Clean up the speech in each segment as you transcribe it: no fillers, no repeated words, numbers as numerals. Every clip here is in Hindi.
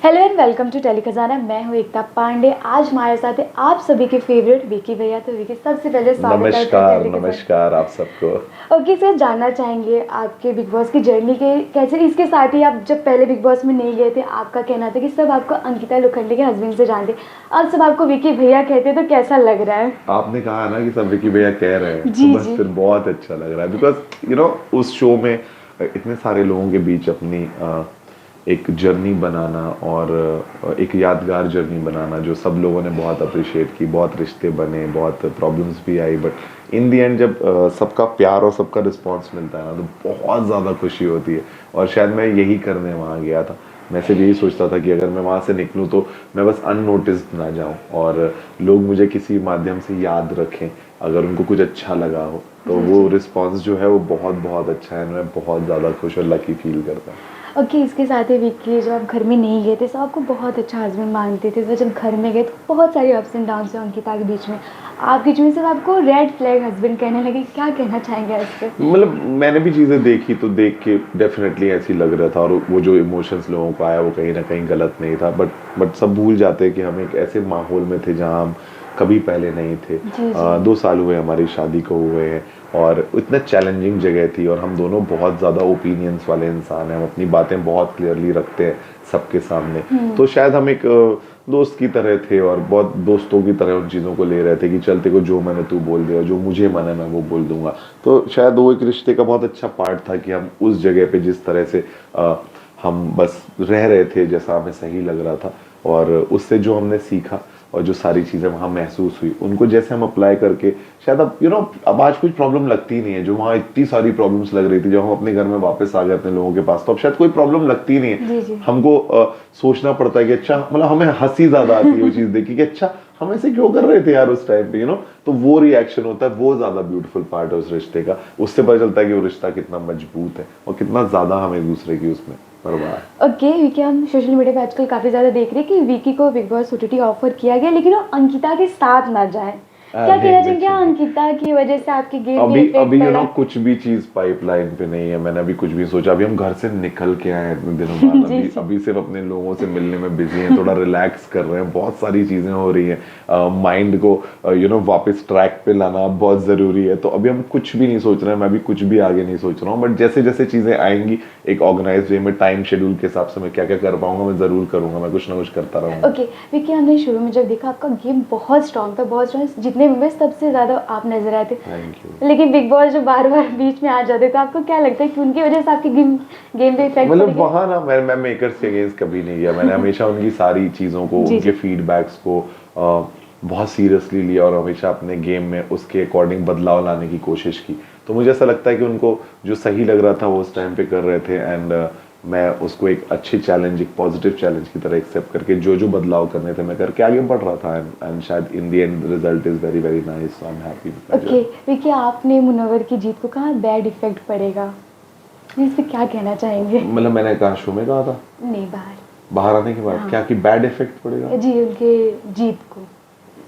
Hello and welcome to Tele Khazana. मैं हूँ एकता पांडे। आज हमारे साथ है आप सभी के फेवरेट विकी भैया। तो विकी, सबसे पहले स्वागत है नमस्कार टेली खजाना। नमस्कार आप सबको। ओके सर, जानना चाहेंगे आपके बिग बॉस की जर्नी के कैसे। इसके साथ ही आप जब पहले बिग बॉस में नहीं गए थे, आपका कहना था कि सब आपको अंकिता लोखंडे के हस्बैंड से जानते, अब सब आपको विकी भैया कहते, तो कैसा लग रहा है? आपने कहा ना कि सब विकी भैया कह रहे हैं तो जी बस जी। फिर बहुत अच्छा लग रहा है बिकॉज उस शो में इतने सारे लोगों के बीच अपनी एक जर्नी बनाना और एक यादगार जर्नी बनाना जो सब लोगों ने बहुत अप्रिशिएट की। बहुत रिश्ते बने, बहुत प्रॉब्लम्स भी आई, बट इन दी एंड जब सबका प्यार और सबका रिस्पॉन्स मिलता है ना तो बहुत ज़्यादा खुशी होती है। और शायद मैं यही करने वहाँ गया था। मैं सिर्फ यही सोचता था कि अगर मैं वहाँ से निकलूँ तो मैं बस अननोटिस्ड ना जाऊँ और लोग मुझे किसी माध्यम से याद रखें। अगर उनको कुछ अच्छा लगा हो तो वो रिस्पॉन्स जो है वो बहुत बहुत अच्छा है। मैं बहुत ज़्यादा खुश और लकी फील करता हूँ। ओके, इसके साथ ही विक्की, जब आप घर में नहीं गए थे सब आपको बहुत अच्छा हस्बैंड मानते थे, तो जब घर में गए तो बहुत सारे अप्स एंड डाउन्स हुए अंकिता के बीच में, आपके बीच में सब आपको रेड फ्लैग हस्बैंड कहने लगे। क्या कहना चाहेंगे इस पे? मतलब मैंने भी चीज़ें देखी तो देख के डेफिनेटली ऐसी लग रहा था और वो जो इमोशंस लोगों को आया वो कहीं ना कहीं गलत नहीं था। बट सब भूल जाते हैं कि हम एक ऐसे माहौल में थे जहाँ हम कभी पहले नहीं थे। जी जी। 2 साल हुए हमारी शादी को हुए हैं और इतना चैलेंजिंग जगह थी और हम दोनों बहुत ज़्यादा ओपिनियंस वाले इंसान हैं। हम अपनी बातें बहुत क्लियरली रखते हैं सबके सामने। तो शायद हम एक दोस्त की तरह थे और बहुत दोस्तों की तरह उन चीज़ों को ले रहे थे कि चल तेरे को जो मैंने तू बोल दिया, जो मुझे मन है मैं वो बोल दूंगा। तो शायद वो एक रिश्ते का बहुत अच्छा पार्ट था कि हम उस जगह पे जिस तरह से हम बस रह रहे थे जैसा हमें सही लग रहा था और उससे जो हमने सीखा और जो सारी चीज़ें वहाँ महसूस हुई उनको जैसे हम अप्लाई करके शायद अब अब आज कुछ प्रॉब्लम लगती ही नहीं है। जो वहाँ इतनी सारी प्रॉब्लम्स लग रही थी जब हम अपने घर में वापस आ गए अपने लोगों के पास तो अब शायद कोई प्रॉब्लम लगती ही नहीं है। जी जी। हमको सोचना पड़ता है कि अच्छा, मतलब हमें हंसी ज्यादा आती है वो चीज़ देखी कि अच्छा हम ऐसे क्यों कर रहे थे यार उस टाइम पे। तो वो रिएक्शन होता है, वो ज्यादा ब्यूटीफुल पार्ट है उस रिश्ते का। उससे पता चलता है कि वो रिश्ता कितना मजबूत है और कितना ज्यादा हम एक दूसरे की उसमें परवाह है। ओके विकी, हम सोशल मीडिया पे आजकल काफ़ी ज़्यादा देख रहे हैं कि विकी को बिग बॉस ओटीटी ऑफर किया गया, लेकिन वो अंकिता के साथ ना जाए। क्या कहना चाहेंगे? क्या अंकिता की वजह से आपके गेम पे अभी इफेक्ट अभी पड़ा? कुछ भी चीज पाइपलाइन पे नहीं है। मैंने अभी कुछ भी सोचा। अभी हम घर से निकल के आए हैं इतने दिनों बाद। जी अभी जी। अभी सिर्फ अपने लोगों से मिलने में बिजी हैं, थोड़ा रिलैक्स कर रहे हैं। बहुत सारी चीजें हो रही हैं। माइंड को वापस ट्रैक पे लाना बहुत जरूरी है। तो अभी हम कुछ भी नहीं सोच रहे हैं। मैं अभी कुछ भी आगे नहीं सोच रहा हूँ, बट जैसे जैसे चीजें आएंगी एक ऑर्गेनाइज वे में टाइम शेड्यूल के हिसाब से मैं क्या क्या कर पाऊंगा मैं जरूर करूंगा। मैं कुछ ना कुछ करता रहूंगा। ओके विकी, हमने शुरू में जब देखा आपका गेम बहुत स्ट्रांग था, बहुत स्ट्रांग, जितने मेंबर्स सबसे ज़्यादा आप नजर आए थे। Thank you. लेकिन बिग बॉस जो बार बार बीच में आ जाते, तो आपको क्या लगता है कि उनकी वजह से आपके गेम पे इफेक्ट पड़ मतलब गया? वहाँ ना मैं मेकर्स के अगेंस्ट कभी नहीं गया। मैंने हमेशा उनकी सारी चीज़ों को, जी उनके जी। फीडबैक्स को बहुत सीरियसली लिया और हमेशा अपने गेम में उसके अकॉर्डिंग बदलाव लाने की कोशिश की। तो मुझे ऐसा लगता है कि उनको जो सही लग रहा था वो उस टाइम पे कर रहे थे एंड मैं उसको एक अच्छी चैलेंज, एक पॉजिटिव चैलेंज की तरह एक्सेप्ट करके जो जो बदलाव करने थे मैं करके आगे बढ़ रहा था एंड शायद in the end result is very very nice. I am happy with my okay journey. Vicky, आपने मुनव्वर की जीत को कहा बैड इफेक्ट पड़ेगा, इस पे क्या कहना चाहेंगे? मतलब मैंने कहा शो में कहा था नहीं, बाहर। बाहर आने के बाद हाँ क्या कि बैड इफेक्ट पड़ेगा। जी, उनके जीत को।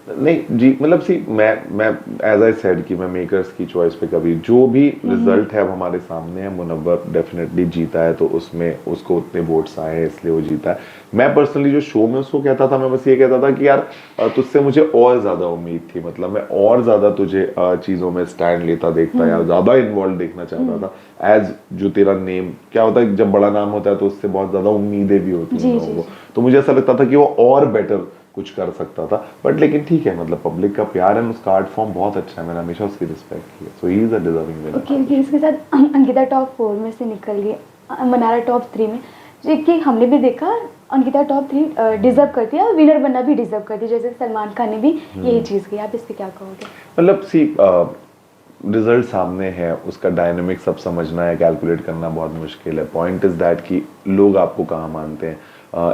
नहीं जी, मतलब सी मैं एज आई सेड कि मैं मेकर्स की चॉइस पे कभी जो भी रिजल्ट है अब हमारे सामने है। मुनव्वर डेफिनेटली जीता है तो उसमें उसको उतने वोट्स आए हैं इसलिए वो जीता है। मैं पर्सनली जो शो में उसको कहता था, मैं बस ये कहता था कि यार तुझसे मुझे और ज्यादा उम्मीद थी। मतलब मैं और ज्यादा तुझे चीजों में स्टैंड लेता देखता या ज्यादा इन्वॉल्व देखना चाहता था। एज जो तेरा नेम क्या होता है, जब बड़ा नाम होता है तो उससे बहुत ज्यादा उम्मीदें भी होती हैं जी लोगों जी को। जी। तो मुझे ऐसा लगता था कि वो और बेटर कुछ कर सकता था। बट लेकिन ठीक है, मतलब पब्लिक का प्यार है, उसका आर्ट फॉर्म बहुत अच्छा है। मैंने हमेशा उसकी रिस्पेक्ट की है। So he is a deserving winner okay for okay, इसके साथ अंकिता टॉप 4 में से निकल गई, मनारा टॉप 3 में। जो कि हमने भी देखा अंकिता टॉप 3 डिजर्व करती है और विनर बनना भी डिजर्व करती है, जैसे सलमान खान ने भी यही चीज़ की। आप इस पे क्या कहोगे? मतलब सी रिजल्ट सामने है, उसका डायनेमिक सब समझना है, कैलकुलेट करना बहुत मुश्किल है। पॉइंट इज दैट कि लोग आपको कहाँ मानते हैं।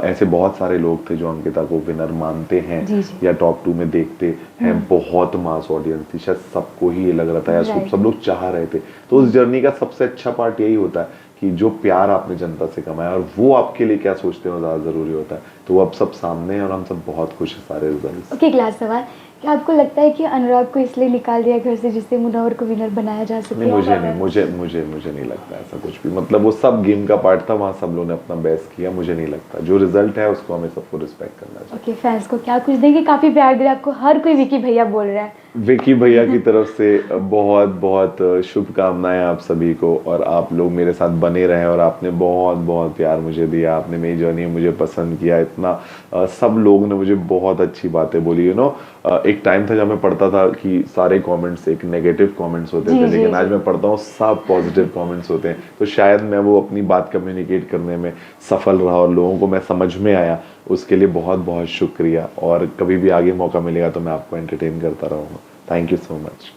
ऐसे बहुत सारे लोग थे जो अंकिता को विनर मानते हैं जी जी। या टॉप 2 में देखते हैं। बहुत मास ऑडियंस थी, शायद सबको ही ये लग रहा था या राइट। सब लोग चाह रहे थे। तो उस जर्नी का सबसे अच्छा पार्ट यही होता है कि जो प्यार आपने जनता से कमाया और वो आपके लिए क्या सोचते हैं वो ज़्यादा ज़रूरी होता है। तो वो अब सब सामने है और हम सब बहुत खुश हैं सारे रिजल्ट। ओके, क्लास सवाल क्या आपको लगता है कि अनुराग को इसलिए निकाल दिया घर से जिससे मुनव्वर को विनर बनाया जा सके? नहीं, मुझे नहीं लगता ऐसा कुछ भी। मतलब वो सब गेम का पार्ट था, वहाँ सब लोगों ने अपना बेस्ट किया। मुझे नहीं लगता, जो रिजल्ट है उसको हमें सबको रिस्पेक्ट करना चाहिए। ओके, फैंस को क्या कुछ देंगे? काफी प्यार दे रहा है आपको, हर कोई विकी भैया बोल रहा है। विकी भैया की तरफ से बहुत बहुत शुभकामनाएं आप सभी को, और आप लोग मेरे साथ बने रहें। और आपने बहुत बहुत प्यार मुझे दिया, आपने मेरी जर्नी मुझे पसंद किया इतना। सब लोग ने मुझे बहुत अच्छी बातें बोली। एक टाइम था जब मैं पढ़ता था कि सारे कमेंट्स एक नेगेटिव कमेंट्स होते थे, लेकिन आज मैं पढ़ता हूँ सब पॉजिटिव कमेंट्स होते हैं। तो शायद मैं वो अपनी बात कम्युनिकेट करने में सफल रहा और लोगों को मैं समझ में आया, उसके लिए बहुत बहुत शुक्रिया। और कभी भी आगे मौका मिलेगा तो मैं आपको एंटरटेन करता रहूँगा। Thank you so much.